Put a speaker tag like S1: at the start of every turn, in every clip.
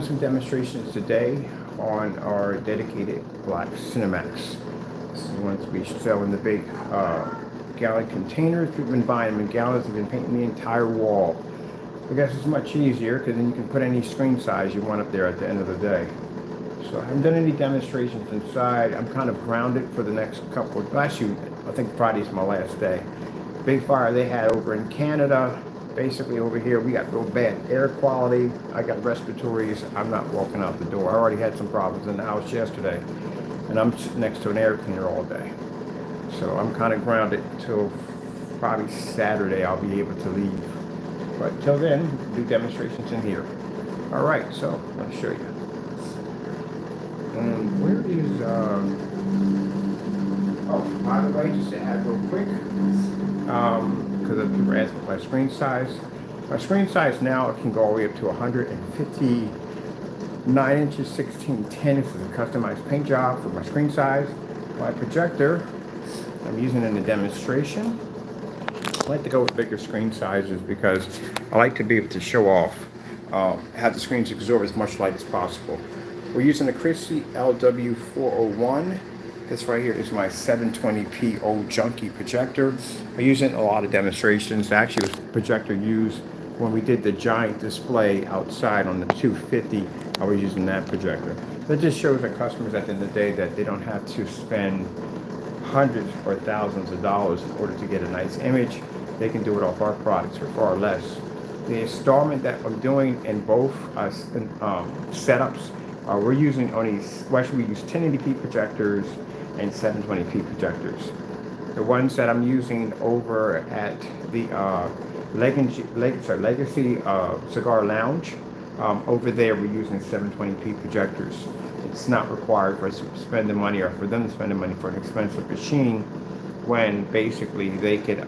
S1: Some demonstrations today on our dedicated black Cinemax. This is one to be selling the big gallon containers. People have been buying them in gallons. They've been painting the entire wall. I guess it's much easier because then you can put any screen size you want up there at the end of the day. So I haven't done any demonstrations inside. I'm kind of grounded for the next couple of, actually, I think Friday's my last day. Big fire they had over in Canada. Basically over here we got real bad air quality. I got respiratories. I'm not walking out the door. I already had some problems in the house yesterday, and I'm sitting next to an air cleaner all day. So I'm kind of grounded until probably Saturday. I'll be able to leave, but till then do demonstrations in here. All right, so let me show you. Where is oh, by the way, just to add real quick, because people are asking my screen size. My screen size now can go all the way up to 159 inches, 1610. This is a customized paint job for my screen size. My projector, I'm using in the demonstration. I like to go with bigger screen sizes because I like to be able to show off, have the screens absorb as much light as possible. We're using the Christie LW401. This right here is my 720p old junky projector. I use it in a lot of demonstrations. Actually, it was a projector used when we did the giant display outside on the 250. I was using that projector. That just shows our customers at the end of the day that they don't have to spend hundreds or thousands of dollars in order to get a nice image. They can do it off our products for far less. The installment that I'm doing in both setups, we're using only, well, actually we use 1080p projectors and 720p projectors. The ones that I'm using over at the Legacy Cigar Lounge, over there we're using 720p projectors. It's not required for us to spend the money or for them to spend the money for an expensive machine when basically they could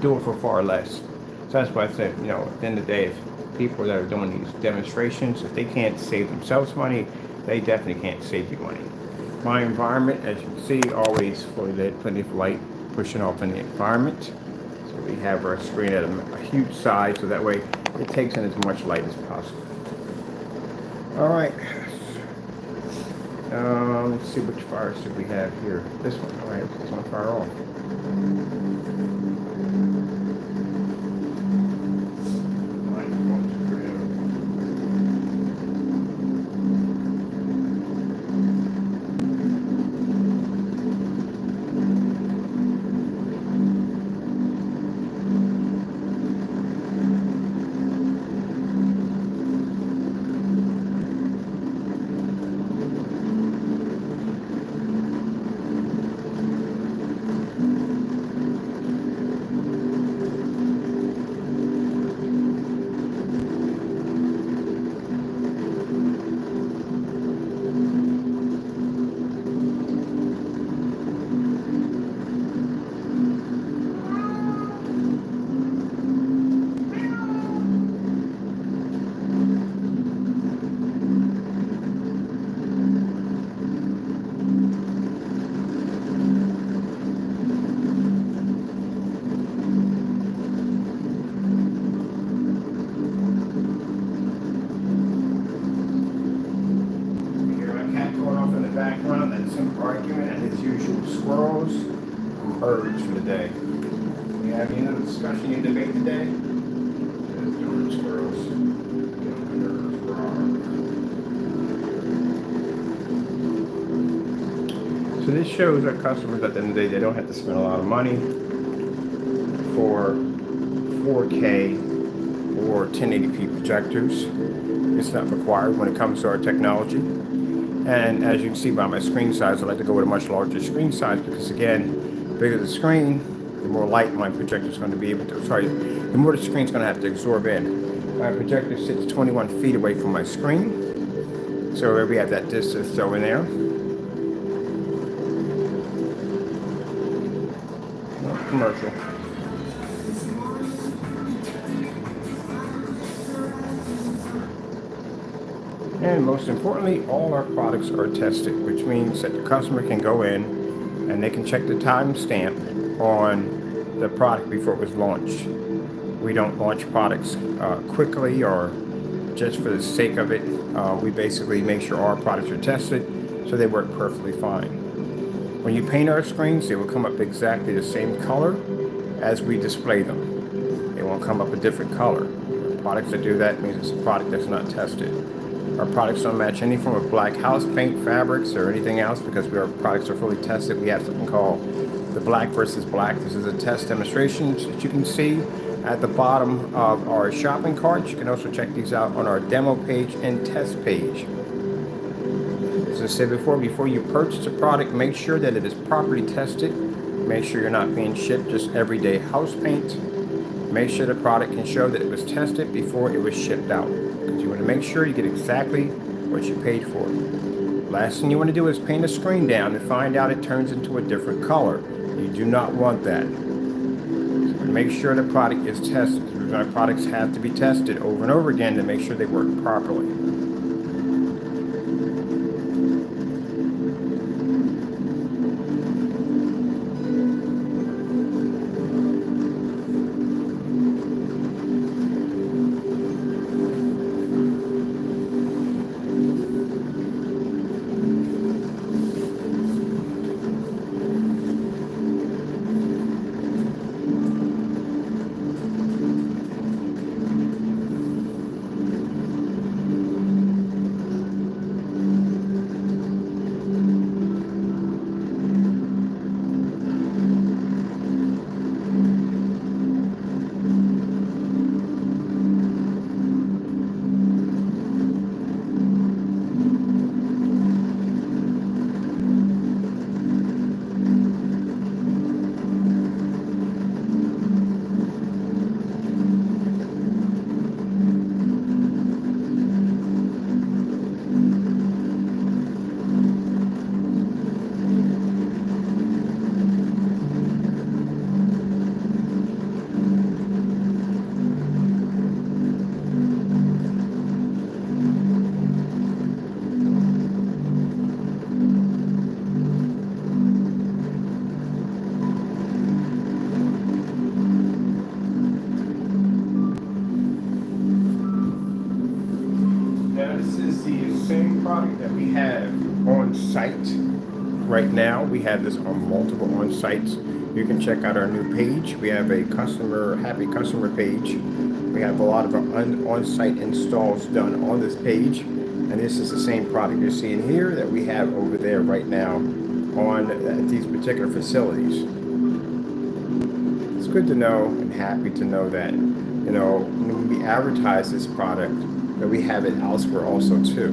S1: do it for far less. So that's why I said, you know, at the end of the day, if people that are doing these demonstrations, if they can't save themselves money, they definitely can't save you money. My environment, as you can see, always fully lit, plenty of light pushing off in the environment. So we have our screen at a huge size, so that way it takes in as much light as possible. All right. Let's see which fire stick we have here. This one. All right, this one fire off. Background, that's him arguing and his usual squirrels and birds for the day. We have any other discussion, any debate today? Squirrels. So this shows our customers at the end of the day they don't have to spend a lot of money for 4K or 1080p projectors. It's not required when it comes to our technology. And as you can see by my screen size, I like to go with a much larger screen size because, again, the bigger the screen, the more light my projector is going to be able to, the more the screen is going to have to absorb in. My projector sits 21 feet away from my screen. So we have that distance thrown in there. Commercial. And most importantly, all our products are tested, which means that the customer can go in and they can check the timestamp on the product before it was launched. We don't launch products quickly or just for the sake of it, we basically make sure our products are tested so they work perfectly fine. When you paint our screens, they will come up exactly the same color as we display them. They won't come up a different color. Products that do that means it's a product that's not tested. Our products don't match any form of black house paint, fabrics, or anything else because our products are fully tested. We have something called the black versus black. This is a test demonstration that you can see at the bottom of our shopping cart. You can also check these out on our demo page and test page. As I said before you purchase a product, make sure that it is properly tested. Make sure you're not being shipped just everyday house paint. Make sure the product can show that it was tested before it was shipped out. Because you want to make sure you get exactly what you paid for. Last thing you want to do is paint a screen down and find out it turns into a different color. You do not want that. So make sure the product is tested. Our products have to be tested over and over again to make sure they work properly. Same product that we have on site right now. We have this on multiple on sites. You can check out our new page. We have a happy customer page. We have a lot of our on-site installs done on this page, and this is the same product you're seeing here that we have over there right now on these particular facilities. It's good to know and happy to know that, you know, when we advertise this product, that we have it elsewhere also too.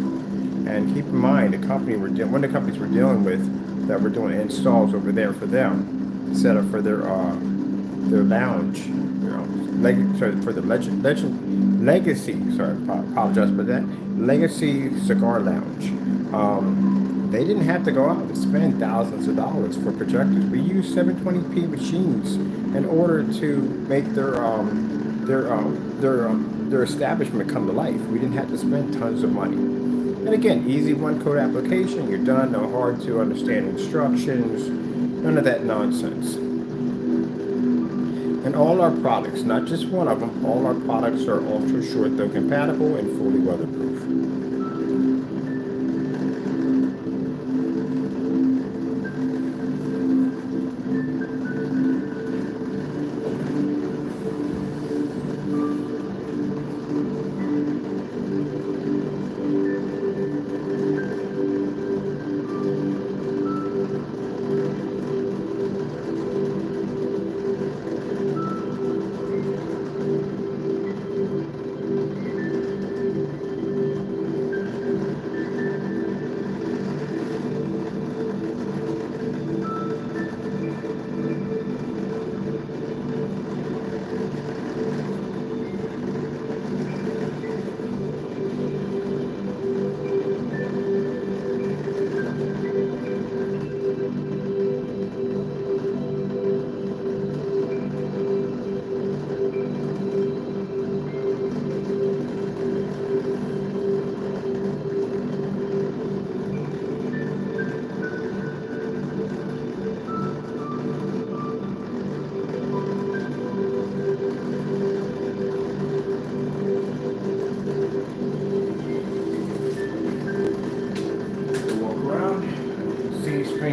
S1: And keep in mind, one of the companies we're dealing with, that we're doing installs over there for them, set up for their lounge, for the Legacy. Sorry, I apologize for that. Legacy Cigar Lounge. They didn't have to go out and spend thousands of dollars for projectors. We use 720p machines in order to make their establishment come to life. We didn't have to spend tons of money. And again, easy one-code application. You're done. No hard to understand instructions. None of that nonsense. And all our products, not just one of them, all our products are ultra short though compatible and fully weatherproof.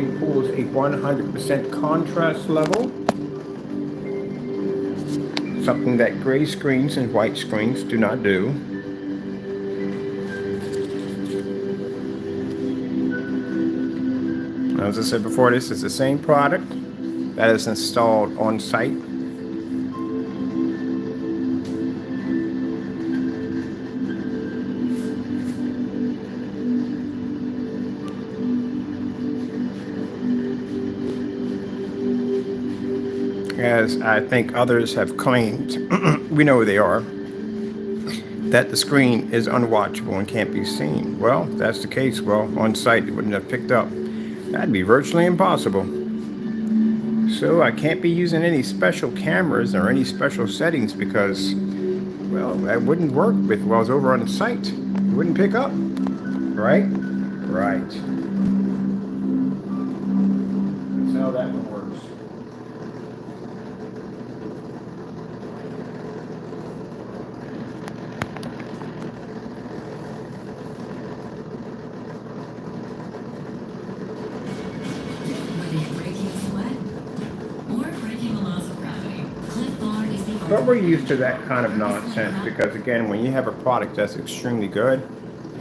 S1: screen pulls a 100% contrast level, something that gray screens and white screens do not do. As I said before, this is the same product that is installed on site. As I think others have claimed, we know who they are, that the screen is unwatchable and can't be seen. Well, if that's the case, well, on site it wouldn't have picked up. That'd be virtually impossible. So I can't be using any special cameras or any special settings because, well, that wouldn't work with while I was over on the site. It wouldn't pick up, right? Right. That's how that one works. But we're used to that kind of nonsense because, again, when you have a product that's extremely good,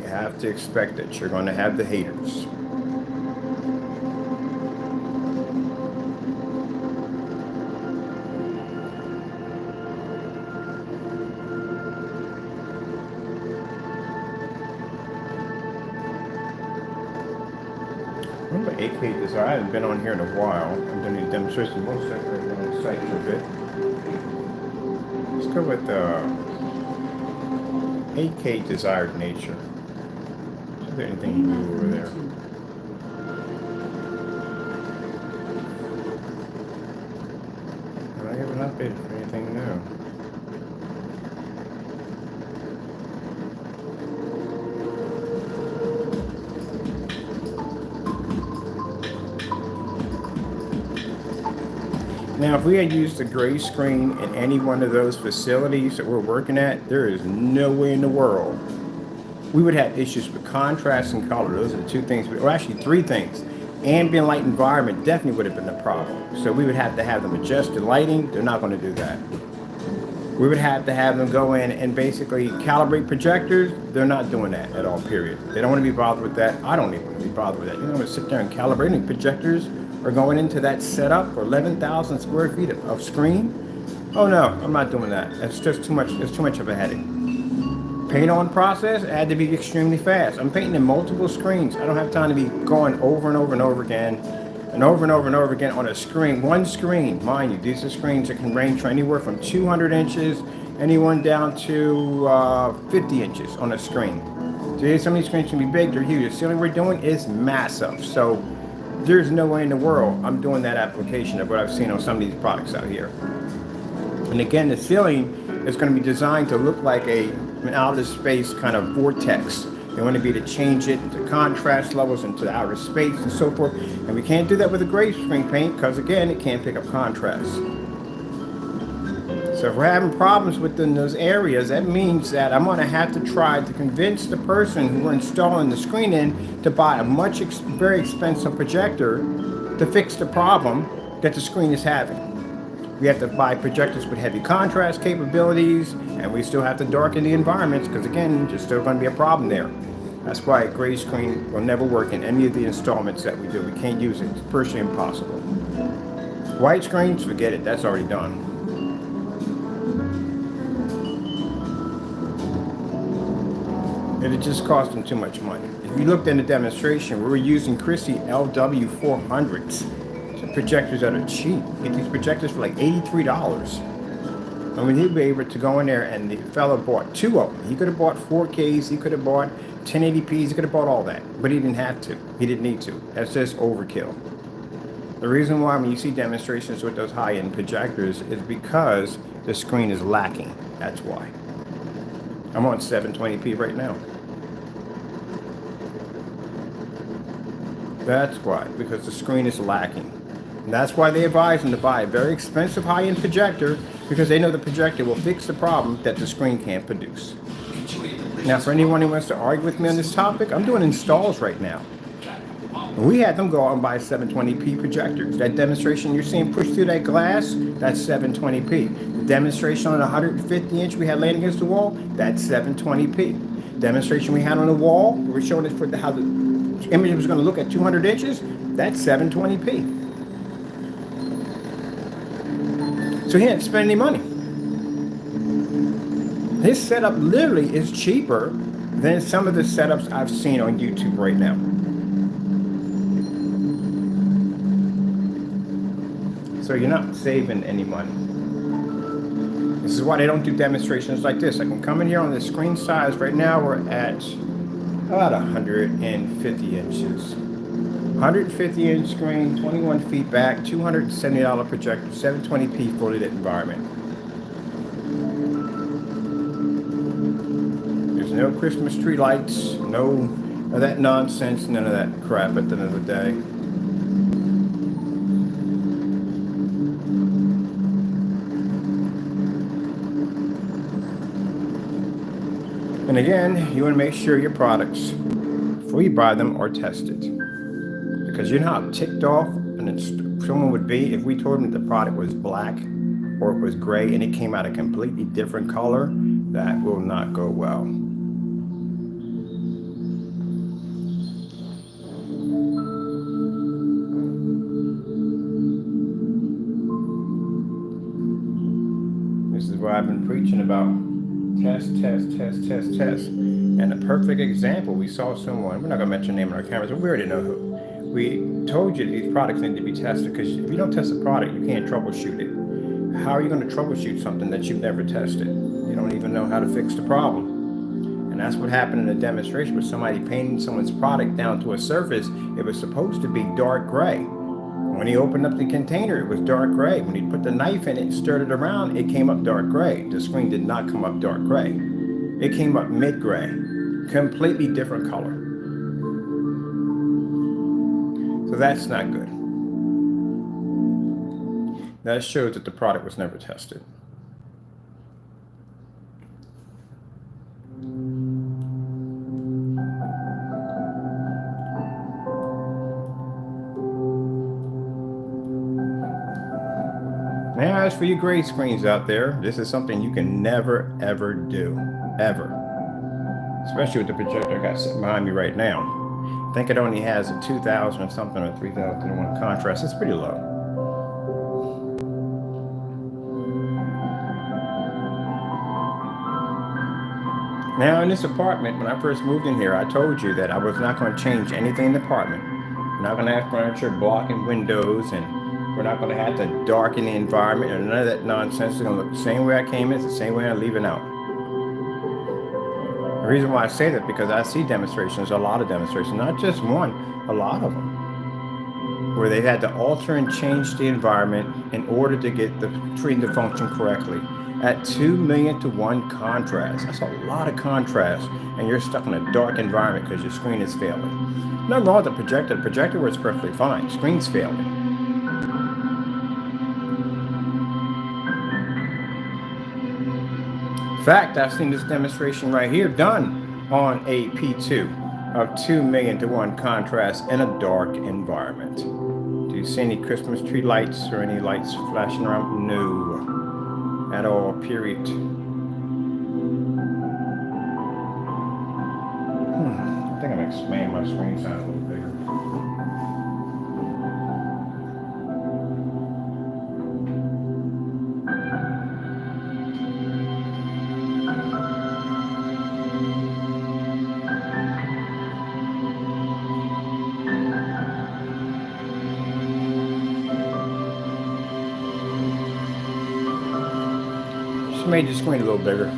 S1: you have to expect that you're going to have the haters. Remember AK Design? I haven't been on here in a while. I'm doing a demonstration. Most of it on the site for a bit. Let's go with AK Desired Nature. Is there anything new over there? I haven't updated for anything new. Now, if we had used the gray screen in any one of those facilities that we're working at, there is no way in the world we would have issues with contrast and color. Those are the two things, or actually three things. Ambient light environment definitely would have been a problem. So we would have to have them adjust the lighting. They're not going to do that. We would have to have them go in and basically calibrate projectors. They're not doing that at all, period. They don't want to be bothered with that. I don't even want to be bothered with that. You don't want to sit there and calibrating projectors or going into that setup for 11,000 square feet of screen. Oh no, I'm not doing that. That's just too much. It's too much of a headache. Paint on process had to be extremely fast. I'm painting in multiple screens. I don't have time to be going over and over and over again and over and over and over again on a screen. One screen, mind you, these are screens that can range from anywhere from 200 inches, anyone down to 50 inches on a screen. So some of these screens can be big, they're huge. The ceiling we're doing is massive. So there's no way in the world I'm doing that application of what I've seen on some of these products out here. And again, the ceiling is going to be designed to look like an outer space kind of vortex. They want to be to change it to contrast levels into the outer space and so forth. And we can't do that with a gray screen paint because, again, it can't pick up contrast. So if we're having problems within those areas, that means that I'm going to have to try to convince the person who we're installing the screen in to buy a very expensive projector to fix the problem that the screen is having. We have to buy projectors with heavy contrast capabilities, and we still have to darken the environments because, again, there's still going to be a problem there. That's why a gray screen will never work in any of the installments that we do. We can't use it. It's virtually impossible. White screens, forget it. That's already done. And it just cost them too much money. If you looked in the demonstration, we were using Christie LW400s, projectors that are cheap. Get these projectors for like $83. I mean, he'd be able to go in there, and the fella bought two of them. He could have bought 4Ks, he could have bought 1080p's, he could have bought all that, but he didn't have to. He didn't need to. That's just overkill. The reason why when you see demonstrations with those high-end projectors is because the screen is lacking. That's why. I'm on 720p right now. That's why, because the screen is lacking. And that's why they advise them to buy a very expensive high-end projector, because they know the projector will fix the problem that the screen can't produce. Now, for anyone who wants to argue with me on this topic, I'm doing installs right now. We had them go out and buy 720p projectors. That demonstration you're seeing push through that glass, that's 720p. The demonstration on the 150 inch we had laying against the wall, that's 720p. Demonstration we had on the wall, we were showing it for how the image was going to look at 200 inches, that's 720p. So he didn't spend any money. His setup literally is cheaper than some of the setups I've seen on YouTube right now. So you're not saving any money. This is why they don't do demonstrations like this. I can come in here on the screen size. Right now we're at about 150 inches. 150 inch screen, 21 feet back, $270 projector, 720p fully lit environment. There's no Christmas tree lights, no of that nonsense, none of that crap at the end of the day. And again, you want to make sure your products, before you buy them, are tested. Because you know how ticked off someone would be if we told them the product was black or it was gray and it came out a completely different color. That will not go well. This is what I've been preaching about. Test. And a perfect example, we saw someone, we're not going to mention name on our cameras, but we already know who. We told you these products need to be tested, because if you don't test a product, you can't troubleshoot it. How are you going to troubleshoot something that you've never tested? You don't even know how to fix the problem. And that's what happened in a demonstration with somebody painting someone's product down to a surface. It was supposed to be dark gray. When he opened up the container, it was dark gray. When he put the knife in it and stirred it around, it came up dark gray. The screen did not come up dark gray. It came up mid-gray, completely different color. So that's not good. That shows that the product was never tested. Now, as for you gray screens out there, this is something you can never, ever do. Ever. Especially with the projector I got sitting behind me right now. I think it only has a 2000 or something, or 3000 to 1 contrast. It's pretty low. Now, in this apartment, when I first moved in here, I told you that I was not going to change anything in the apartment. We're not going to have furniture blocking windows, and we're not going to have to darken the environment, and none of that nonsense. It's going to look the same way I came in, it's the same way I'm leaving out. The reason why I say that, because I see demonstrations, a lot of demonstrations, not just one, a lot of them, where they've had to alter and change the environment in order to get the screen to function correctly. At 2 million to 1 contrast, that's a lot of contrast, and you're stuck in a dark environment because your screen is failing. Nothing wrong with the projector. The projector works perfectly fine. Screen's failing. In fact, I've seen this demonstration right here done on a P2 of 2 million to 1 contrast in a dark environment. Do you see any Christmas tree lights or any lights flashing around? No, at all, period. I think I'm expanding my screen size a little bigger. Just made the screen a little bigger.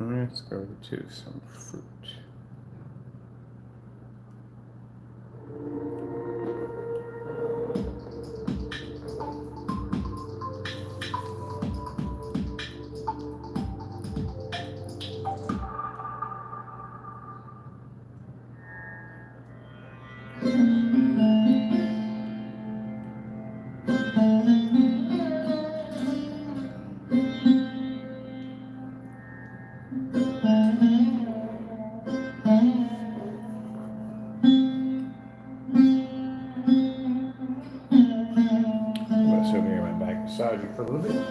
S1: Let's go to some fruit. a little bit.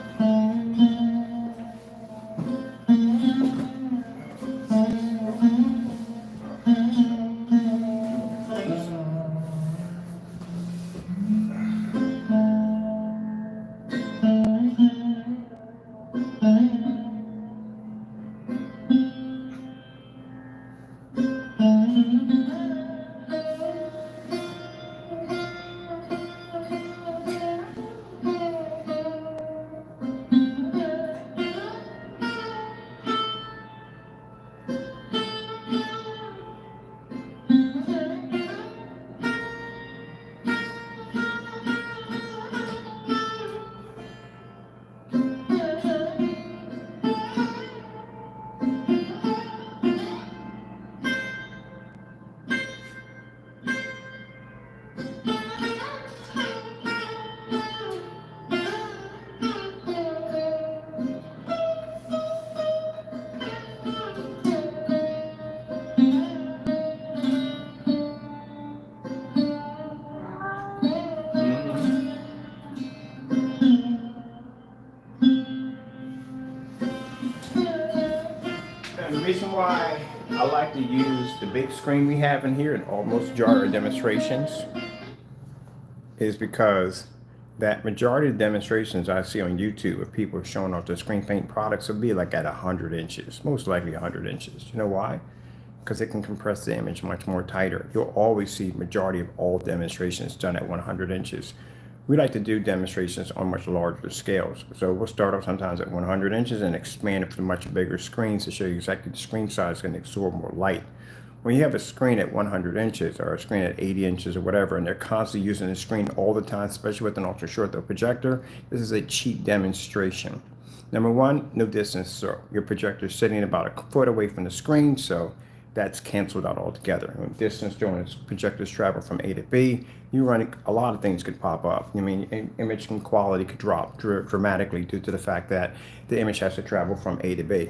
S1: And the reason why I like to use the big screen we have in here in almost majority of demonstrations is because that majority of demonstrations I see on YouTube of people showing off their screen paint products will be like at 100 inches, most likely 100 inches. You know why? Because it can compress the image much more tighter. You'll always see majority of all demonstrations done at 100 inches. We like to do demonstrations on much larger scales. So we'll start off sometimes at 100 inches and expand it to much bigger screens to show you exactly the screen size can absorb more light. When you have a screen at 100 inches or a screen at 80 inches or whatever, and they're constantly using the screen all the time, especially with an ultra short throw projector, this is a cheap demonstration. Number one, no distance throw. Your projector is sitting about a foot away from the screen, so that's canceled out altogether. When distance throwing projectors travel from A to B, you run a lot of things could pop up. I mean, image quality could drop dramatically due to the fact that the image has to travel from A to B.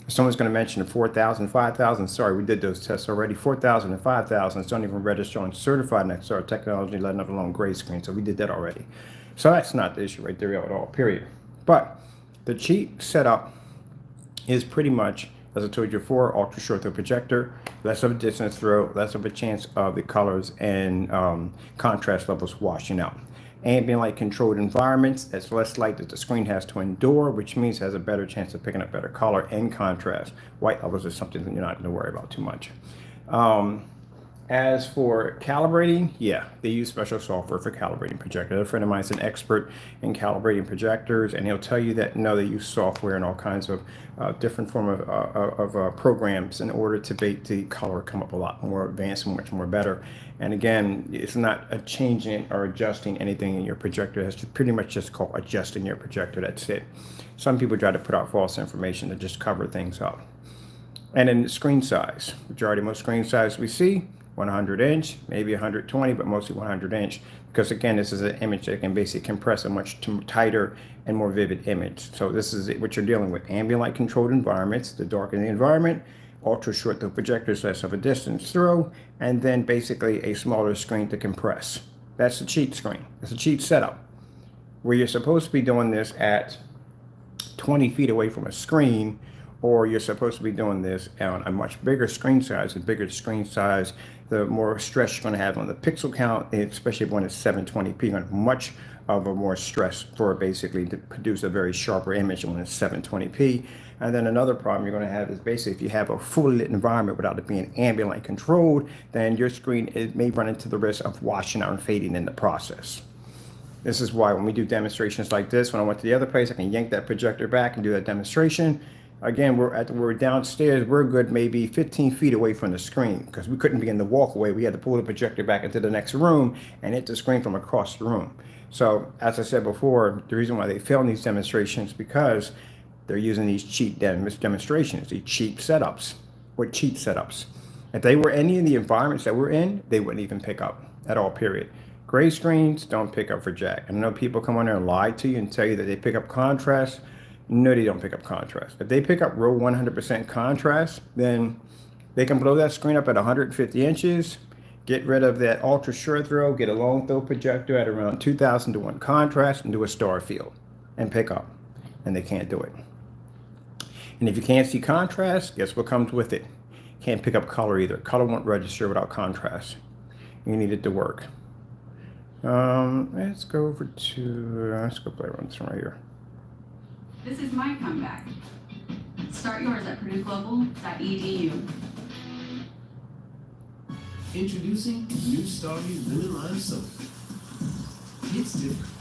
S1: If someone's going to mention 4,000, 5,000, sorry, we did those tests already. 4,000 and 5,000 don't even register on certified XR technology, let alone gray screen. So we did that already. So that's not the issue right there at all, period. But the cheap setup is pretty much, as I told you before, ultra short throw projector, less of a distance throw, less of a chance of the colors and contrast levels washing out. Ambient light controlled environments, that's less light that the screen has to endure, which means it has a better chance of picking up better color and contrast. White levels is something that you're not going to worry about too much. As for calibrating, yeah, they use special software for calibrating projectors. A friend of mine is an expert in calibrating projectors, and he'll tell you that no, they use software and all kinds of different form of programs in order to make the color come up a lot more advanced and much more better. And again, it's not a changing or adjusting anything in your projector. It's pretty much just called adjusting your projector. That's it. Some people try to put out false information to just cover things up. And then the screen size, majority most screen size we see 100 inch, maybe 120, but mostly 100 inch, because again, this is an image that can basically compress a much tighter and more vivid image. So this is what you're dealing with: ambient light controlled environments, the darker the environment, ultra short throw projectors, less of a distance throw, and then basically a smaller screen to compress. That's the cheat screen. It's a cheat setup where you're supposed to be doing this at 20 feet away from a screen, or you're supposed to be doing this on a much bigger screen size. The bigger screen size, the more stress you're going to have on the pixel count, especially when it's 720p. You're going to have much of a more stress for basically to produce a very sharper image when it's 720p. And then another problem you're going to have is basically if you have a fully lit environment without it being ambient light controlled, then your screen, it may run into the risk of washing out and fading in the process. This is why when we do demonstrations like this, when I went to the other place, I can yank that projector back and do that demonstration. Again, we're downstairs. We're good maybe 15 feet away from the screen because we couldn't begin to walk away. We had to pull the projector back into the next room and hit the screen from across the room. So as I said before, the reason why they fail in these demonstrations is because they're using these cheap demonstrations, these cheap setups. What cheap setups? If they were any of the environments that we're in, they wouldn't even pick up at all, period. Gray screens don't pick up for jack. I know people come on there and lie to you and tell you that they pick up contrast. No, they don't pick up contrast. If they pick up real 100% contrast, then they can blow that screen up at 150 inches, get rid of that ultra short throw, get a long throw projector at around 2000 to 1 contrast, and do a star field. and pick up, and they can't do it. And if you can't see contrast, guess what comes with it? Can't pick up color either. Color won't register without contrast. You need it to work. Let's go over to, let's go play around this one right here.
S2: This is my comeback. Start yours at purdueglobal.edu.
S3: Introducing new Starry Lemon Lime Soap. It's different.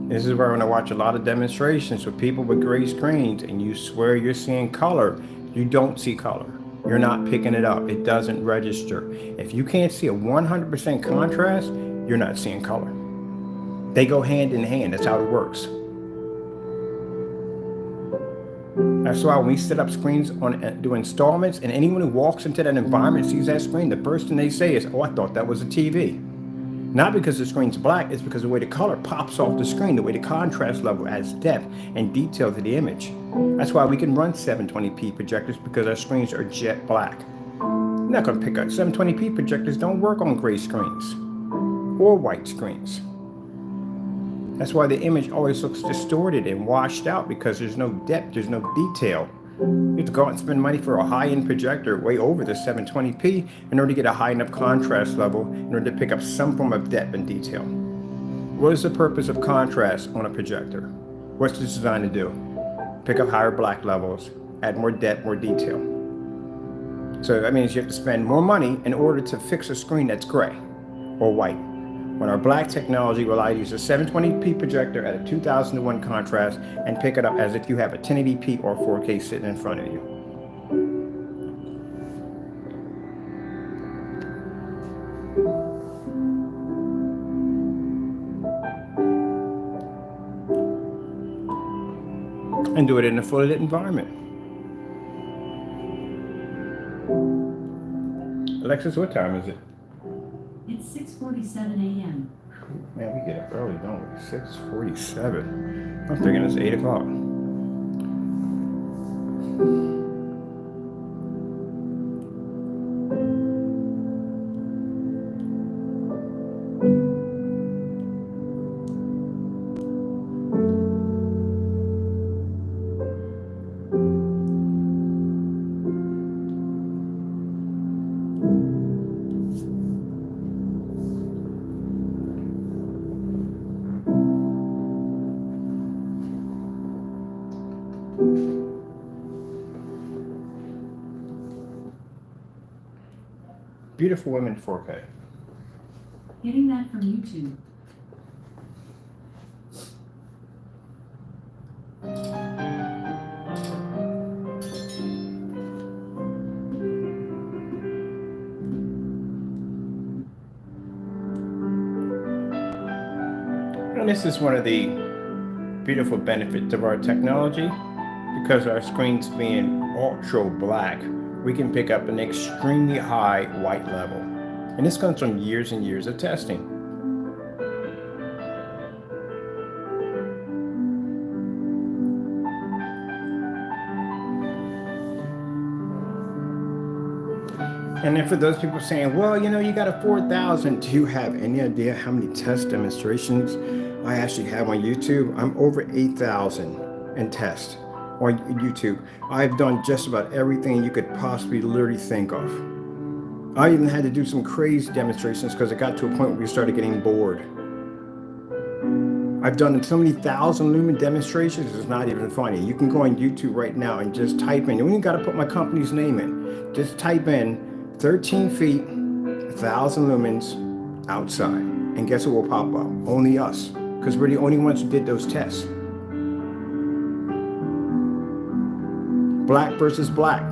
S1: This is where when I watch a lot of demonstrations with people with gray screens and you swear you're seeing color, you don't see color. You're not picking it up. It doesn't register. If you can't see a 100% contrast, you're not seeing color. They go hand in hand. That's how it works. That's why when we set up screens on do installments, and anyone who walks into that environment sees that screen, the first thing they say is, "Oh, I thought that was a TV." Not because the screen's black, it's because the way the color pops off the screen, the way the contrast level adds depth and detail to the image. That's why we can run 720p projectors, because our screens are jet black. You're not going to pick up 720p projectors. Don't work on gray screens or white screens. That's why the image always looks distorted and washed out, because there's no depth, there's no detail. You have to go out and spend money for a high-end projector way over the 720p in order to get a high enough contrast level in order to pick up some form of depth and detail. What is the purpose of contrast on a projector? What's this designed to do? Pick up higher black levels, add more depth, more detail. So that means you have to spend more money in order to fix a screen that's gray or white. When our black technology will allow you to use a 720p projector at a 2001 contrast and pick it up as if you have a 1080p or 4K sitting in front of you. And do it in a fully lit environment. Alexis, what time is it?
S4: It's 6:47 a.m.
S1: Man, we get up early, don't we? 6:47. I'm thinking it's 8 o'clock. Beautiful Women 4K.
S4: Getting that from YouTube.
S1: And this is one of the beautiful benefits of our technology. Because our screens being ultra black, we can pick up an extremely high white level. And this comes from years and years of testing. And then for those people saying, well, you know, you got a 4,000. Do you have any idea how many test demonstrations I actually have on YouTube? I'm over 8,000 in tests on YouTube. I've done just about everything you could possibly literally think of. I even had to do some crazy demonstrations because it got to a point where we started getting bored. I've done so many 1,000 lumen demonstrations, it's not even funny. You can go on YouTube right now and just type in, you only got to put my company's name in. Just type in 13 feet, 1,000 lumens outside. And guess what will pop up? Only us. Because we're the only ones who did those tests. Black versus black.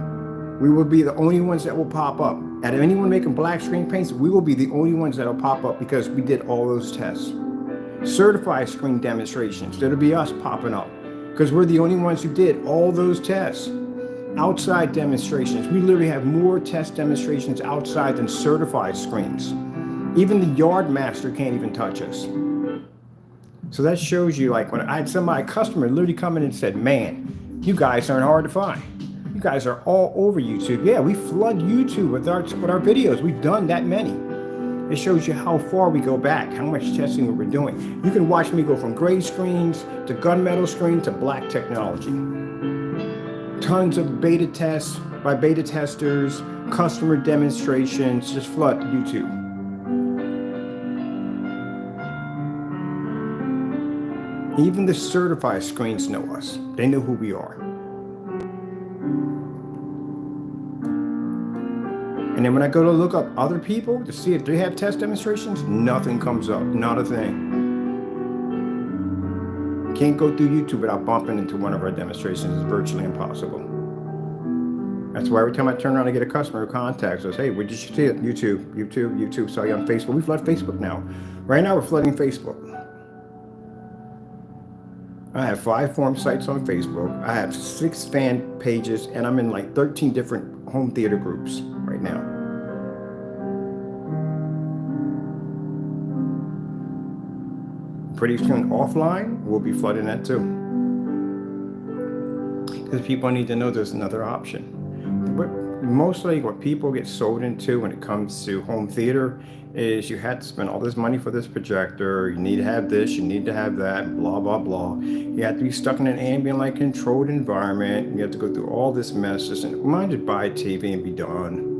S1: We will be the only ones that will pop up. Out of anyone making black screen paints, we will be the only ones that will pop up because we did all those tests. Certified screen demonstrations, that'll be us popping up because we're the only ones who did all those tests. Outside demonstrations, we literally have more test demonstrations outside than certified screens. Even the yard master can't even touch us. So that shows you, like when I had somebody, a customer literally come in and said, man, you guys aren't hard to find. You guys are all over YouTube. Yeah, we flood YouTube with our videos. We've done that many. It shows you how far we go back, how much testing we're doing. You can watch me go from gray screens to gunmetal screen to black technology. Tons of beta tests by beta testers, customer demonstrations, just flood YouTube. Even the certified screens know us. They know who we are. And then when I go to look up other people to see if they have test demonstrations, nothing comes up, not a thing. Can't go through YouTube without bumping into one of our demonstrations. It's virtually impossible. That's why every time I turn around and get a customer who contacts us, hey, where did you see it? YouTube, saw you on Facebook. We flood Facebook now. Right now we're flooding Facebook. I have 5 forum sites on Facebook. I have 6 fan pages, and I'm in like 13 different home theater groups right now. Pretty soon offline, we'll be flooding that too. Because people need to know there's another option. But mostly what people get sold into when it comes to home theater is you had to spend all this money for this projector, you need to have this, you need to have that, blah, blah, blah. You have to be stuck in an ambient light controlled environment. You have to go through all this mess. Just mind just buy a TV and be done.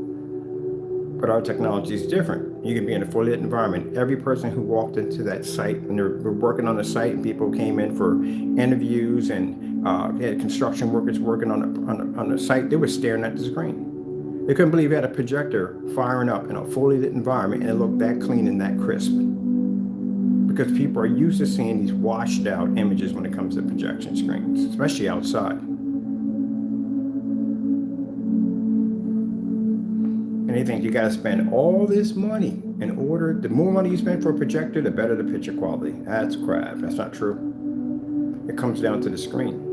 S1: But our technology is different. You can be in a fully lit environment. Every person who walked into that site, and they're working on the site, and people came in for interviews, and they had construction workers working on the site, they were staring at the screen. They couldn't believe they had a projector firing up in a fully lit environment and it looked that clean and that crisp. Because people are used to seeing these washed out images when it comes to projection screens, especially outside. And they think you gotta spend all this money in order, the more money you spend for a projector, the better the picture quality. That's crap, that's not true. It comes down to the screen.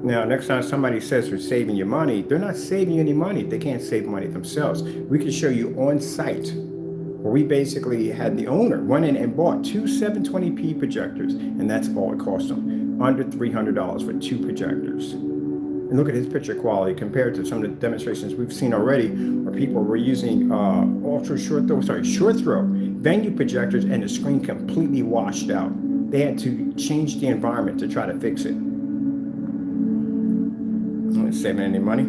S1: Now, next time somebody says they're saving you money, they're not saving you any money. They can't save money themselves. We can show you on site where we basically had the owner went in and bought 2 720p projectors, and that's all it cost them. Under $300 for 2 projectors. And look at his picture quality compared to some of the demonstrations we've seen already where people were using short throw venue projectors and the screen completely washed out. They had to change the environment to try to fix it. Saving any money.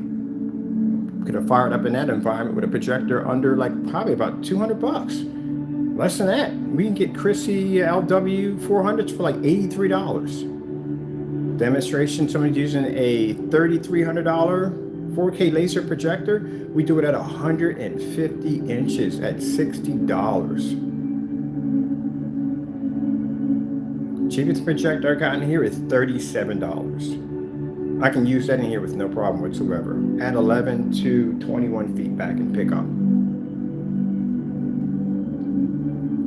S1: Could have fired up in that environment with a projector under like probably about $200. Less than that. We can get christie LW400s for like $83. Demonstration, somebody's using a $3,300 4K laser projector. We do it at 150 inches at $60. Cheapest projector I got in here is $37. I can use that in here with no problem whatsoever. At 11 to 21 feet back and pick up.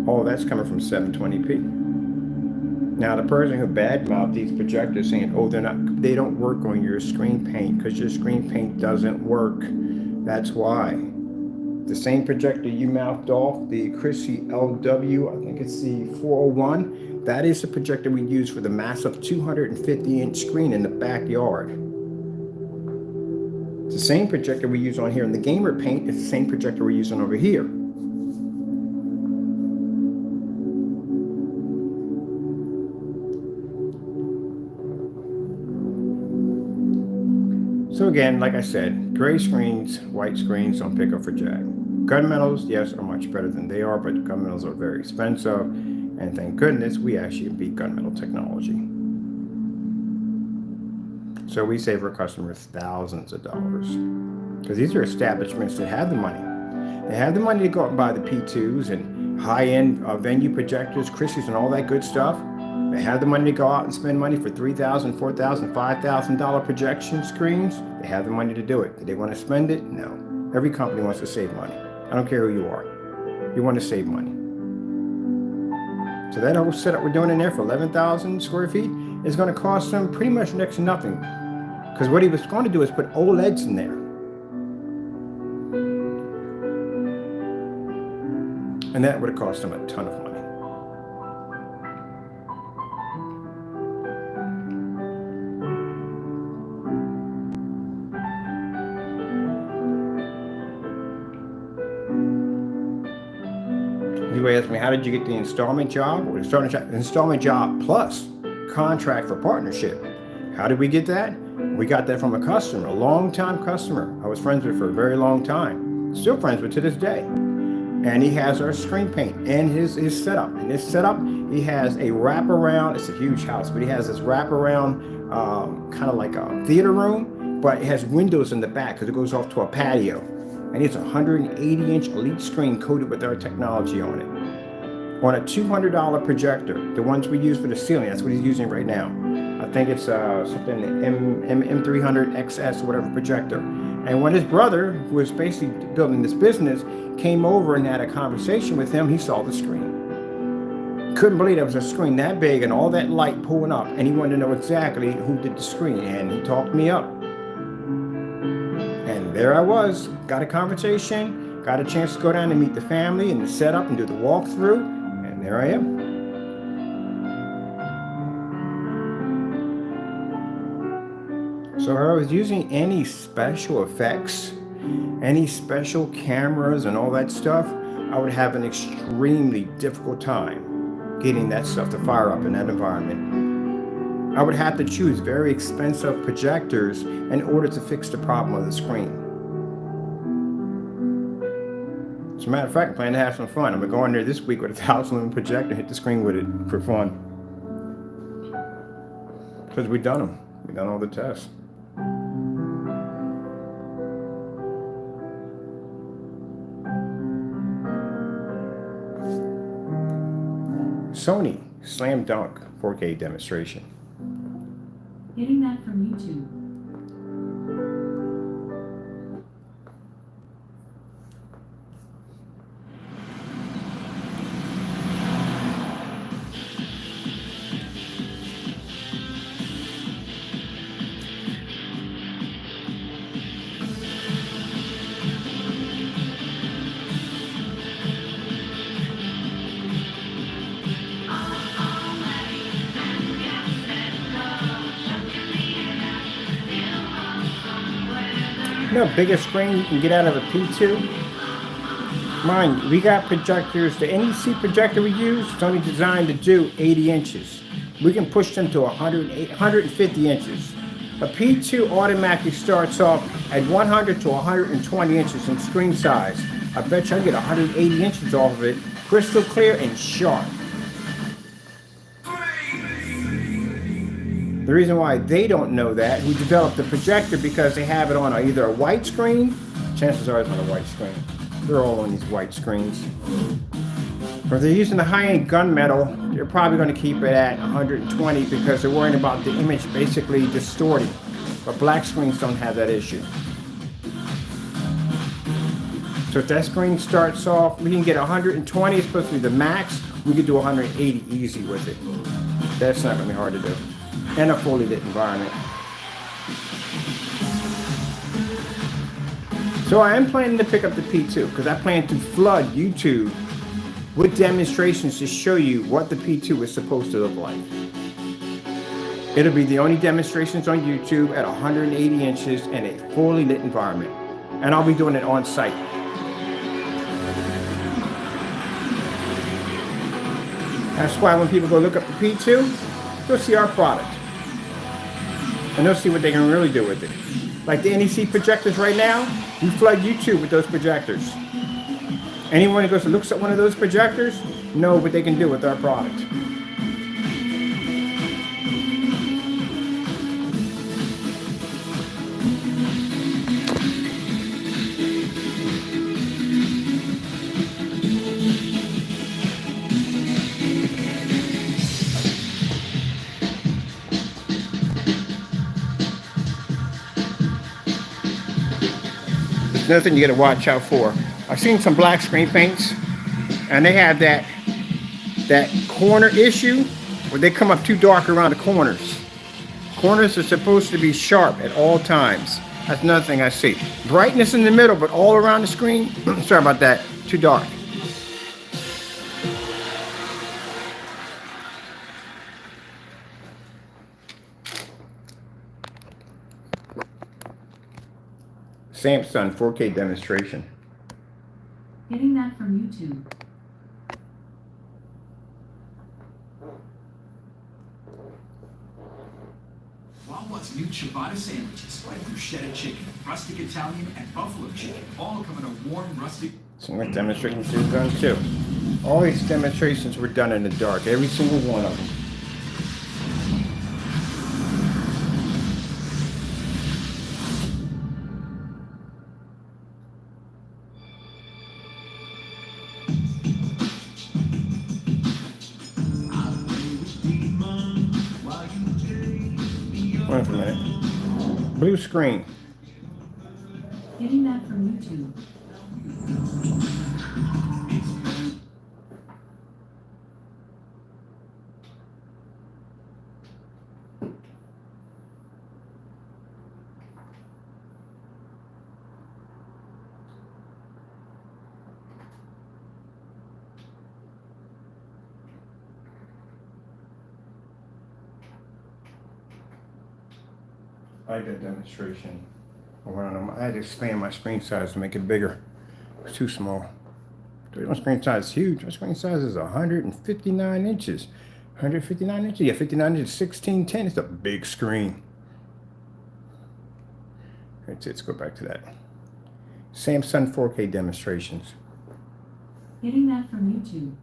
S1: All that's coming from 720p. Now the person who badmouthed these projectors saying, oh, they don't work on your screen paint because your screen paint doesn't work. That's why. The same projector you mouthed off, the Christie LW, I think it's the 401, that is the projector we use for the massive 250-inch screen in the backyard. It's the same projector we use on here in the gamer paint. It's the same projector we're using over here. So again, like I said, gray screens, white screens don't pick up for jack. Gunmetals, yes, are much better than they are, but gunmetals are very expensive. And thank goodness we actually beat gunmetal technology. So we save our customers thousands of dollars. Because these are establishments that have the money. They have the money to go out and buy the P2s and high-end venue projectors, Christies, and all that good stuff. They have the money to go out and spend money for $3,000, $4,000, $5,000 projection screens. They have the money to do it. Do they want to spend it? No. Every company wants to save money. I don't care who you are. You want to save money. So that whole setup we're doing in there for 11,000 square feet is going to cost them pretty much next to nothing. Because what he was going to do is put OLEDs in there. And that would have cost them a ton of money. People ask me, how did you get the installment job? Or installment job plus contract for partnership. How did we get that? We got that from a customer, a long-time customer. I was friends with for a very long time. Still friends with to this day. And he has our screen paint and his setup. In this setup, he has a wraparound. It's a huge house, but he has this wraparound, kind of like a theater room, but it has windows in the back because it goes off to a patio. And it's a 180-inch elite screen coated with our technology on it. On a $200 projector, the ones we use for the ceiling, that's what he's using right now. I think it's something M300 XS, whatever projector. And when his brother, who was basically building this business, came over and had a conversation with him, he saw the screen. Couldn't believe there was a screen that big and all that light pulling up, and he wanted to know exactly who did the screen, and he talked me up. And there I was, got a conversation, got a chance to go down and meet the family and set up and do the walkthrough, and there I am. So if I was using any special effects, any special cameras and all that stuff, I would have an extremely difficult time getting that stuff to fire up in that environment. I would have to choose very expensive projectors in order to fix the problem of the screen. As a matter of fact, I plan to have some fun. I'm going to go in there this week with a 1,000-lumen projector and hit the screen with it for fun. Because we've done them. We've done all the tests. Sony Slam Dunk 4K demonstration.
S4: Getting that from YouTube.
S1: You know, biggest screen you can get out of a P2. Mind you, we got projectors. The NEC projector we use is only designed to do 80 inches. We can push them to 150 inches. A P2 automatically starts off at 100 to 120 inches in screen size. I bet you I get 180 inches off of it, crystal clear and sharp. The reason why they don't know that, we developed the projector because they have it on either a white screen, chances are it's on a white screen. They're all on these white screens. Or if they're using the high-end gunmetal, they're probably going to keep it at 120 because they're worrying about the image basically distorting. But black screens don't have that issue. So if that screen starts off, we can get 120, it's supposed to be the max. We could do 180 easy with it. That's not going to be hard to do. And a fully lit environment. So I am planning to pick up the P2 because I plan to flood YouTube with demonstrations to show you what the P2 is supposed to look like. It'll be the only demonstrations on YouTube at 180 inches in a fully lit environment. And I'll be doing it on site. That's why when people go look up the P2, they'll see our product. And they'll see what they can really do with it. Like the NEC projectors right now, we flood YouTube with those projectors. Anyone who goes and looks at one of those projectors, know what they can do with our product. Nothing you got to watch out for. I've seen some black screen paints, and they have that corner issue where they come up too dark around the corners. Corners are supposed to be sharp at all times. That's another thing I see. Brightness in the middle, but all around the screen, sorry about that, too dark. Samsung 4K demonstration.
S4: Getting that from YouTube.
S5: ciabatta sandwiches, like bruschetta chicken, rustic Italian, and buffalo chicken, all come in a warm, rustic...
S1: Some like demonstrations are done too. All these demonstrations were done in the dark, every single one of them. Wait a minute. Blue screen.
S4: Getting that from YouTube.
S1: I did a demonstration. I had to expand my screen size to make it bigger. It's too small. My screen size is huge. My screen size is 159 inches. 159 inches? Yeah, 59 inches, 1610. It's a big screen. Let's go back to that. Samsung 4K demonstrations.
S4: Getting that from YouTube.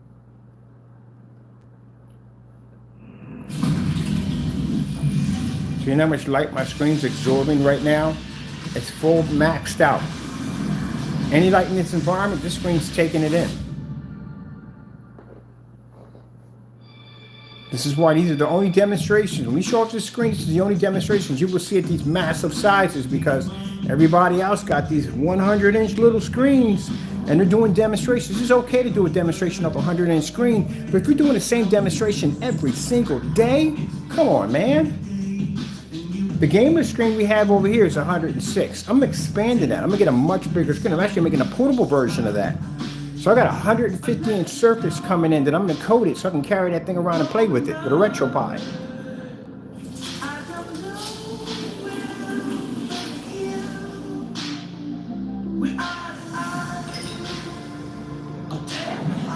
S1: So you know how much light my screen's absorbing right now? It's full maxed out. Any light in this environment, this screen's taking it in. This is why these are the only demonstrations. When we show off the screens, this is the only demonstrations you will see at these massive sizes, because everybody else got these 100-inch little screens and they're doing demonstrations. It's okay to do a demonstration of a 100-inch screen, but if you're doing the same demonstration every single day, come on, man. The gamer screen we have over here is 106. I'm expanding that. I'm gonna get a much bigger screen. I'm actually making a portable version of that. So I got a 150-inch Surface coming in that I'm gonna coat it so I can carry that thing around and play with it with a RetroPie.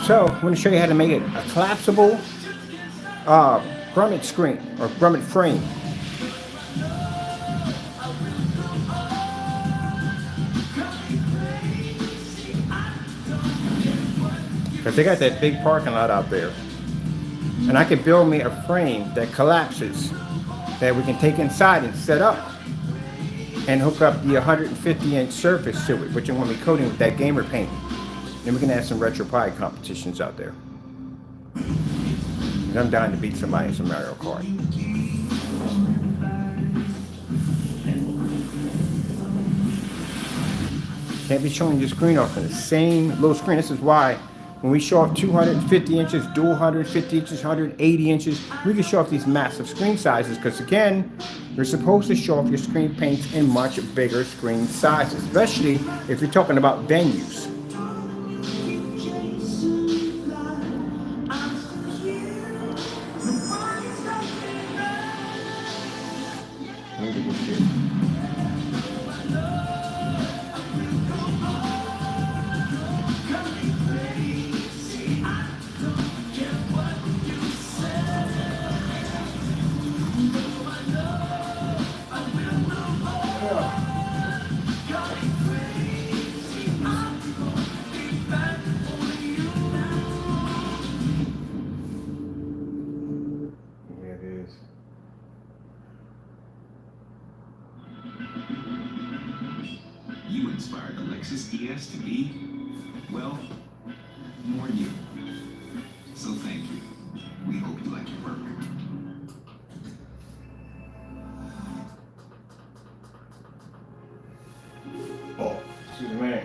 S1: So I'm gonna show you how to make it a collapsible grommet screen or grommet frame. Because they got that big parking lot out there. And I could build me a frame that collapses that we can take inside and set up and hook up the 150-inch Surface to it, which I'm going to be coating with that gamer paint. Then we can have some RetroPie competitions out there. And I'm down to beat somebody in some Mario Kart. Can't be showing your screen off on the same little screen. This is why when we show off 250 inches, dual 150 inches, 180 inches, we can show off these massive screen sizes because, again, you're supposed to show off your screen paints in much bigger screen sizes, especially if you're talking about venues.
S5: You inspired the Lexus ES to be, well, more you. So thank you. We hope you like your work.
S1: Oh, excuse me.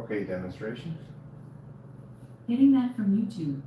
S1: 4K demonstrations.
S4: Getting that from YouTube.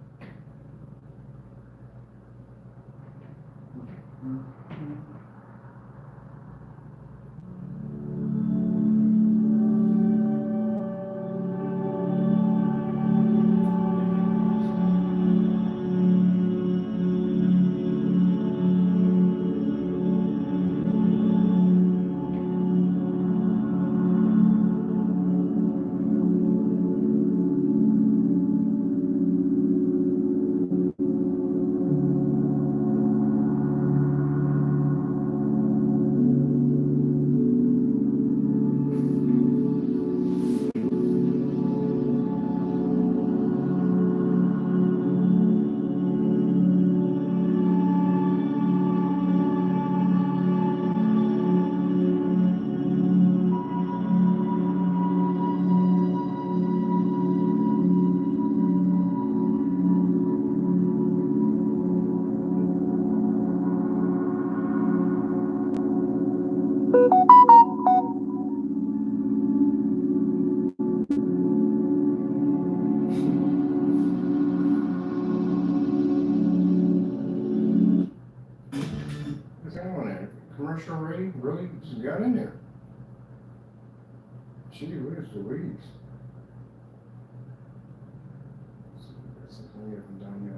S1: What's that on there? Commercial rating? Really? What got in there? Gee, where's the weeds? There's something we haven't done yet.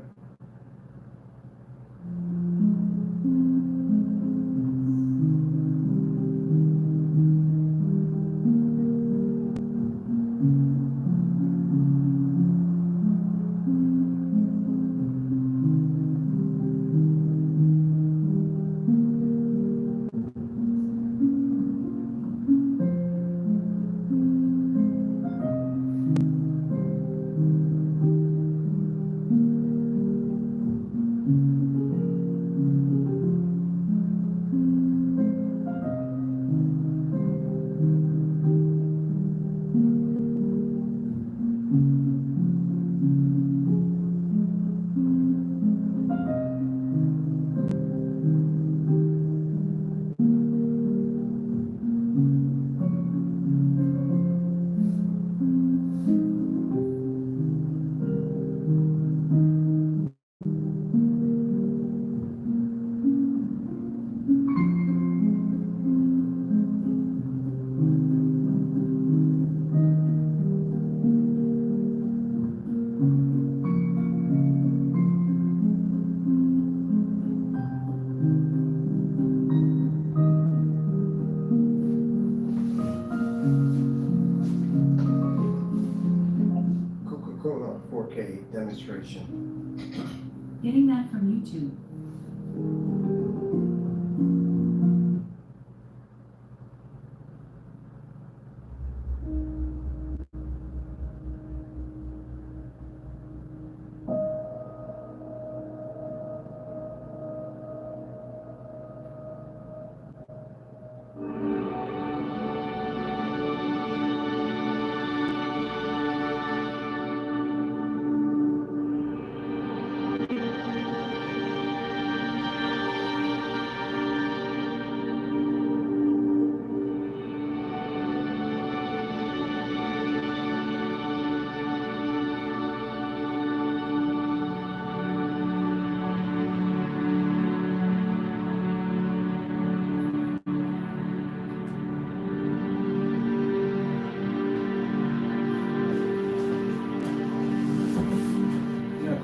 S1: Coca-Cola 4K demonstration.
S4: Getting that from YouTube.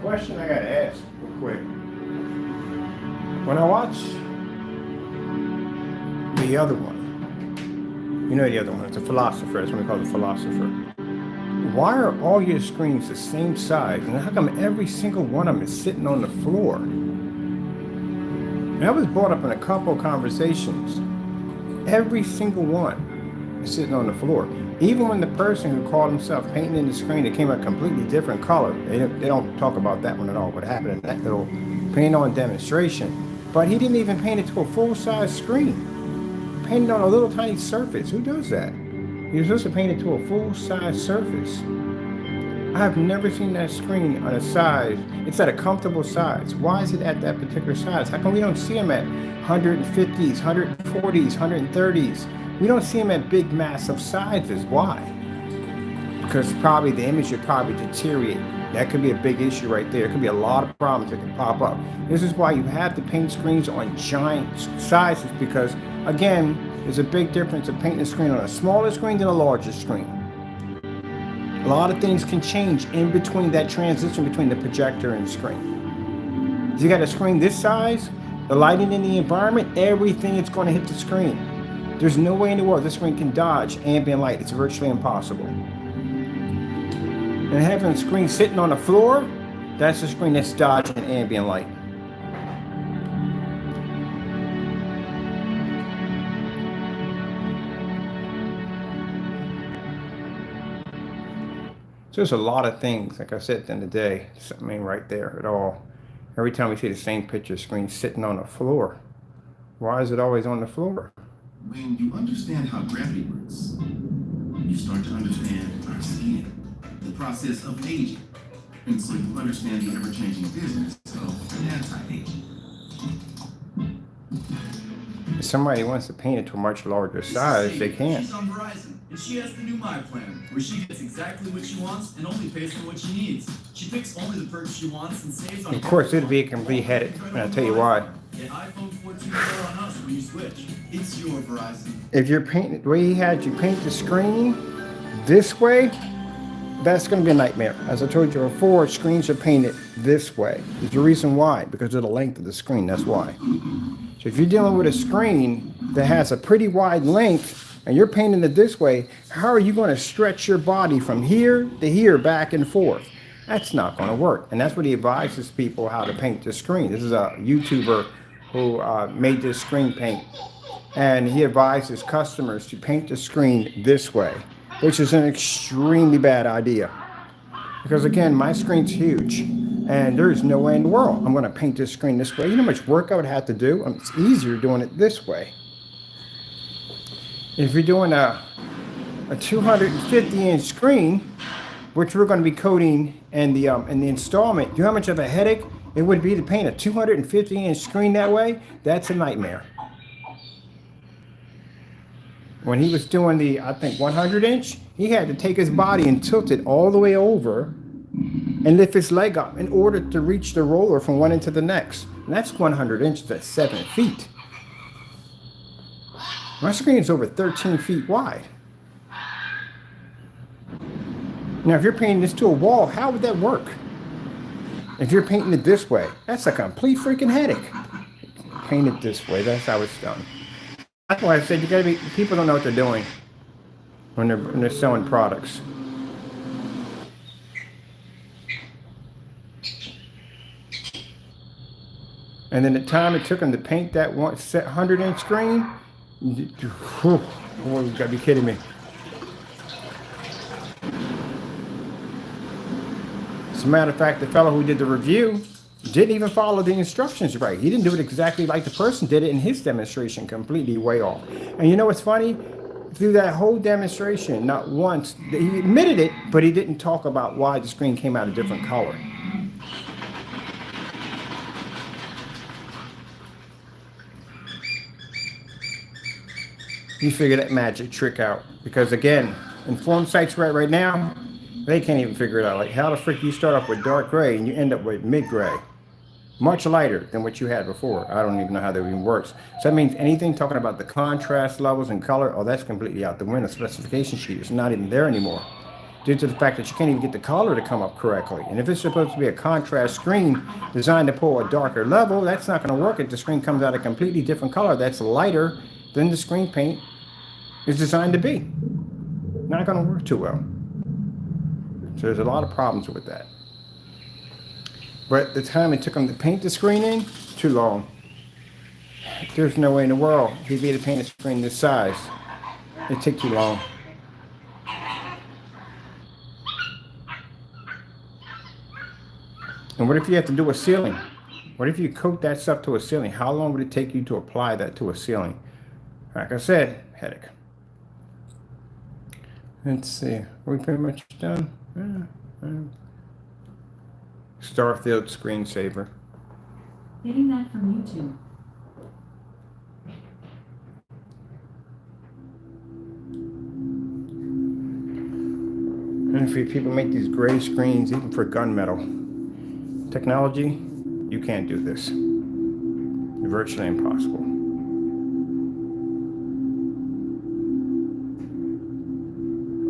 S1: Question I gotta ask real quick. When I watch the other one, you know the other one, it's a philosopher, that's what we call the philosopher. Why are all your screens the same size? And how come every single one of them is sitting on the floor? And that was brought up in a couple of conversations. Every single one is sitting on the floor. Even when the person who called himself painting in the screen, it came a completely different color. They don't talk about that one at all, what happened in that little paint on demonstration. But he didn't even paint it to a full-size screen. He painted on a little tiny surface. Who does that? You're supposed to paint it to a full-size surface. I have never seen that screen on a size. It's at a comfortable size. Why is it at that particular size? How come we don't see them at 150s, 140s, 130s? We don't see them at big, massive sizes. Why? because probably the image should probably deteriorate. That could be a big issue right there. It could be a lot of problems that can pop up. This is why you have to paint screens on giant sizes, because again, there's a big difference of painting a screen on a smaller screen than a larger screen. A lot of things can change in between that transition between the projector and screen. If you got a screen this size, the lighting in the environment, everything is going to hit the screen. There's no way in the world this screen can dodge ambient light. It's virtually impossible. And having a screen sitting on the floor, that's a screen that's dodging ambient light. So there's a lot of things, like I said at the end of the day, something ain't right there at all. Every time we see the same picture screen sitting on the floor, why is it always on the floor?
S3: When you understand how gravity works, you start to understand our skin, the process of aging. And so you understand the ever-changing business of anti-aging.
S1: If somebody wants to paint it to a much larger size, they can.
S6: She's on Verizon, and she has the new My Plan, where she gets exactly what she wants and only pays for what she needs. She picks only the perks she wants and saves on.
S1: Of course, it'd be a complete headache, and I'll tell you why.
S6: Get iPhone 14 Pro on us when you switch. It's your Verizon.
S1: If you're painting the way he had you paint the screen this way, that's going to be a nightmare. As I told you before, screens are painted this way. There's a reason why, because of the length of the screen. That's why. So if you're dealing with a screen that has a pretty wide length and you're painting it this way, how are you going to stretch your body from here to here, back and forth? That's not going to work. And that's what he advises people how to paint the screen. This is a YouTuber who made this screen paint. And he advises customers to paint the screen this way, which is an extremely bad idea. Because again, my screen's huge and there's no way in the world I'm going to paint this screen this way. You know how much work I would have to do? It's easier doing it this way. If you're doing a 250-inch screen, which we're going to be coating in the installment, do you know how much of a headache it would be to paint a 250-inch screen that way? That's a nightmare. When he was doing the, I think, 100-inch, he had to take his body and tilt it all the way over and lift his leg up in order to reach the roller from one end to the next. And that's 100 inches, that's 7 feet. My screen is over 13 feet wide. Now, if you're painting this to a wall, how would that work? If you're painting it this way, that's a complete freaking headache. Paint it this way, that's how it's done. That's why I said you gotta be, people don't know what they're doing when they're selling products. And then the time it took them to paint that 100-inch screen, you gotta be kidding me. As a matter of fact, the fellow who did the review didn't even follow the instructions right. He didn't do it exactly like the person did it in his demonstration, completely way off. And you know what's funny? Through that whole demonstration, not once, he admitted it, but he didn't talk about why the screen came out a different color. You figure that magic trick out. Because again, informed sites right now, they can't even figure it out. Like, how the frick you start off with dark gray and you end up with mid-gray? Much lighter than what you had before. I don't even know how that even works. So that means anything talking about the contrast levels and color, oh, that's completely out the window. Specification sheet is not even there anymore, due to the fact that you can't even get the color to come up correctly. And if it's supposed to be a contrast screen designed to pull a darker level, that's not going to work if the screen comes out a completely different color that's lighter than the screen paint is designed to be. Not going to work too well. So there's a lot of problems with that. But the time it took them to paint the screen in, too long. There's no way in the world he'd be able to paint a screen this size. It took too long. And what if you have to do a ceiling? What if you coat that stuff to a ceiling? How long would it take you to apply that to a ceiling? Like I said, headache. Let's see. Are we pretty much done? Starfield screensaver.
S4: Getting that from YouTube.
S1: And if people make these gray screens, even for gunmetal technology, you can't do this. Virtually impossible.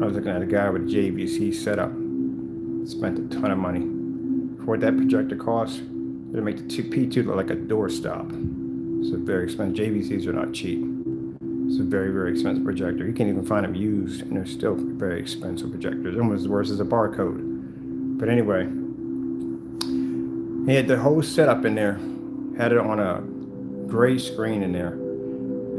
S1: I was looking at a guy with a JVC setup. Spent a ton of money. For what that projector costs, it'll make the P2 look like a doorstop. It's a very expensive. JVCs are not cheap. It's a very, very expensive projector. You can't even find them used, and they're still very expensive projectors. Almost as worse as a barcode. But anyway, he had the whole setup in there. Had it on a gray screen in there.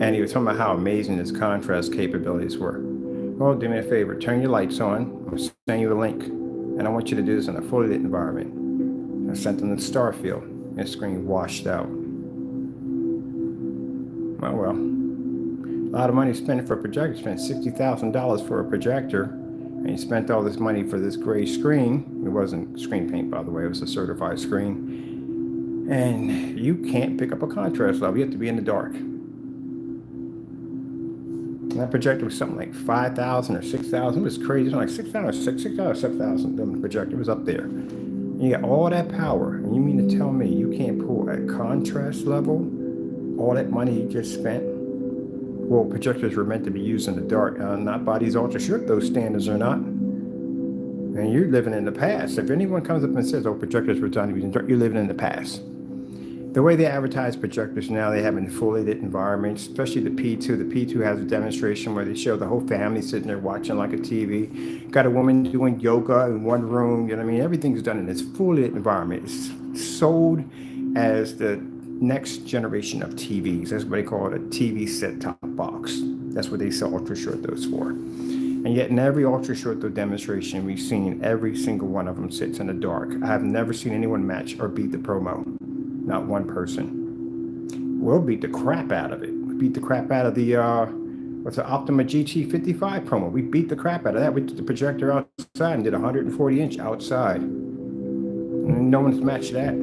S1: And he was talking about how amazing his contrast capabilities were. Well, do me a favor. Turn your lights on. I'm going to send you a link. And I want you to do this in a fully lit environment. I sent them to Starfield. And the screen washed out. Well. A lot of money spent for a projector. Spent $60,000 for a projector, and you spent all this money for this gray screen. It wasn't screen paint, by the way. It was a certified screen. And you can't pick up a contrast level. You have to be in the dark. And that projector was something like 5,000 or 6,000. It was crazy. It was like 6,000 or 7,000. The projector was up there. And you got all that power, and you mean to tell me you can't pull a contrast level? All that money you just spent? Well, projectors were meant to be used in the dark, not by these ultra short, those standards are not. And you're living in the past. If anyone comes up and says, oh, projectors were designed to be in the dark, you're living in the past. The way they advertise projectors now, they have in fully lit environments, especially the P2. The P2 has a demonstration where they show the whole family sitting there watching like a TV. Got a woman doing yoga in one room. You know what I mean? Everything's done in this fully lit environment. It's sold as the next generation of TVs. That's what they call it, a TV set-top box. That's what they sell ultra short those for. And yet in every ultra short throw demonstration we've seen, every single one of them sits in the dark. I have never seen anyone match or beat the promo. Not one person. We'll beat the crap out of it. We beat the crap out of the what's the Optima GT55 promo. We beat the crap out of that. We did the projector outside and did 140-inch outside. And no one's matched that.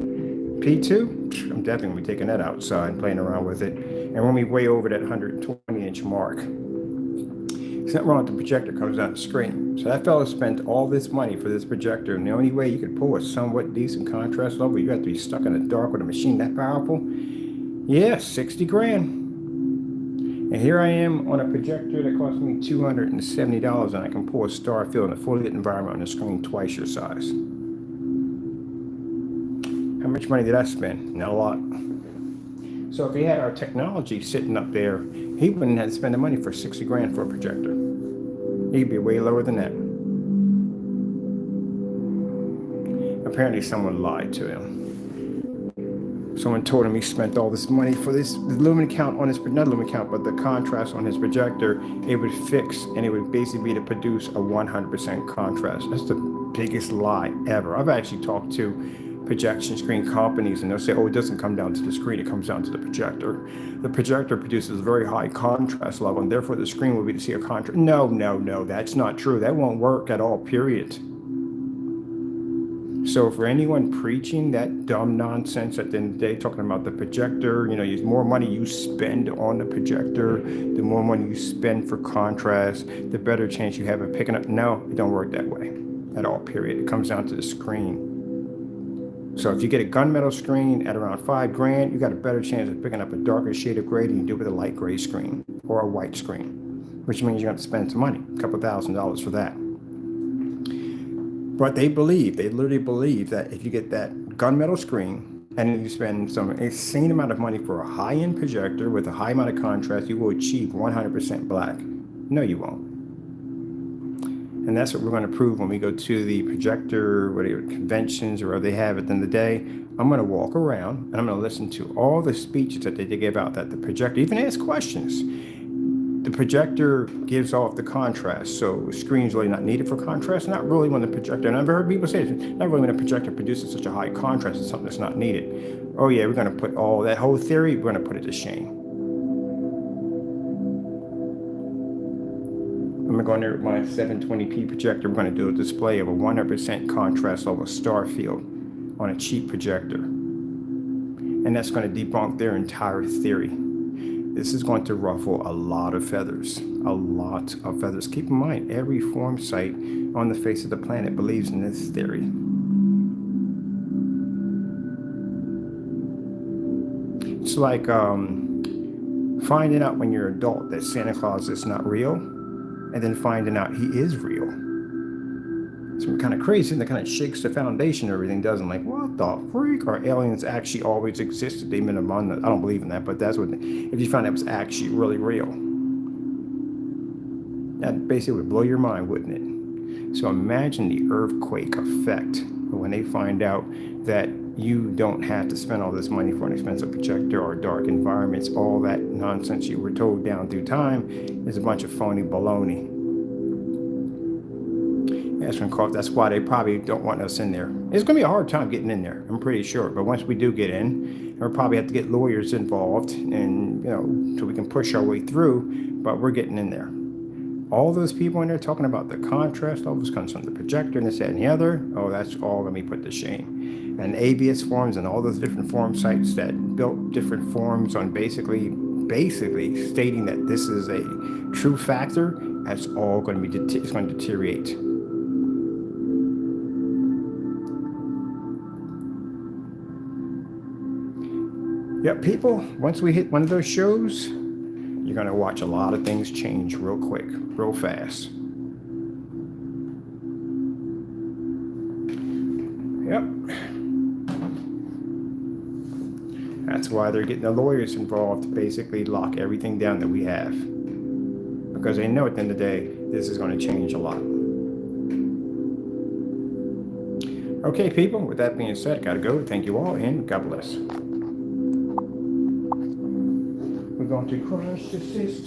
S1: P2, I'm definitely going to be taking that outside and playing around with it. And when we way over that 120-inch mark, it's not wrong if the projector comes out the screen. So that fellow spent all this money for this projector, and the only way you could pull a somewhat decent contrast level, you have to be stuck in the dark with a machine that powerful. Yeah, 60 grand. And here I am on a projector that cost me $270, and I can pull a Starfield in a fully lit environment on a screen twice your size. How much money did I spend? Not a lot. So if he had our technology sitting up there, he wouldn't have to spend the money for 60 grand for a projector. He'd be way lower than that. Apparently someone lied to him. Someone told him he spent all this money for this lumen count on his, not lumen count, but the contrast on his projector. It would fix, and it would basically be to produce a 100% contrast. That's the biggest lie ever. I've actually talked to projection screen companies, and they'll say, oh, it doesn't come down to the screen, it comes down to the projector. The projector produces a very high contrast level, and therefore the screen will be to see a contrast. No, that's not true. That won't work at all, period. So for anyone preaching that dumb nonsense at the end of the day, talking about the projector, the more money you spend on the projector, the more money you spend for contrast, the better chance you have of picking up. No, it don't work that way at all, period. It comes down to the screen. So if you get a gunmetal screen at around $5 grand, you got a better chance of picking up a darker shade of gray than you do with a light gray screen or a white screen, which means you have to spend some money, a couple $1,000s for that. But they literally believe that if you get that gunmetal screen and then you spend some insane amount of money for a high-end projector with a high amount of contrast, you will achieve 100% black. No, you won't. And that's what we're going to prove when we go to the projector, whatever conventions or wherever they have at the end of the day. I'm going to walk around and I'm going to listen to all the speeches that they give out, that the projector, even ask questions. The projector gives off the contrast. So screen's really not needed for contrast. Not really when the projector, and I've heard people say, not really when a projector produces such a high contrast, it's something that's not needed. Oh yeah, we're going to put all that whole theory, we're going to put it to shame. I'm going to go in there with my 720p projector. We're going to do a display of a 100% contrast level Starfield on a cheap projector. And that's going to debunk their entire theory. This is going to ruffle a lot of feathers. A lot of feathers. Keep in mind, every form site on the face of the planet believes in this theory. It's like finding out when you're an adult that Santa Claus is not real, and then finding out he is real. It's kind of crazy, and it kind of shakes the foundation of everything, doesn't it? Like, what the freak? Are aliens actually always existed? They've been among us. I don't believe in that, but that's what, if you find out it was actually really real, that basically would blow your mind, wouldn't it? So imagine the earthquake effect when they find out that you don't have to spend all this money for an expensive projector or dark environments. All that nonsense you were told down through time is a bunch of phony baloney. That's why they probably don't want us in there. It's going to be a hard time getting in there, I'm pretty sure. But once we do get in, we'll probably have to get lawyers involved, and so we can push our way through. But we're getting in there. All those people in there talking about the contrast, all this comes from the projector and this, that, and the other. Oh, that's all going to be put to shame. And ABS forms and all those different form sites that built different forms on basically stating that this is a true factor. That's all going to be it's going to deteriorate. Yep, people, once we hit one of those shows, you're going to watch a lot of things change real quick, real fast. Yep. That's why they're getting the lawyers involved to basically lock everything down that we have. Because they know at the end of the day, this is going to change a lot. Okay, people, with that being said, gotta go. Thank you all, and God bless. We're going to crush the system.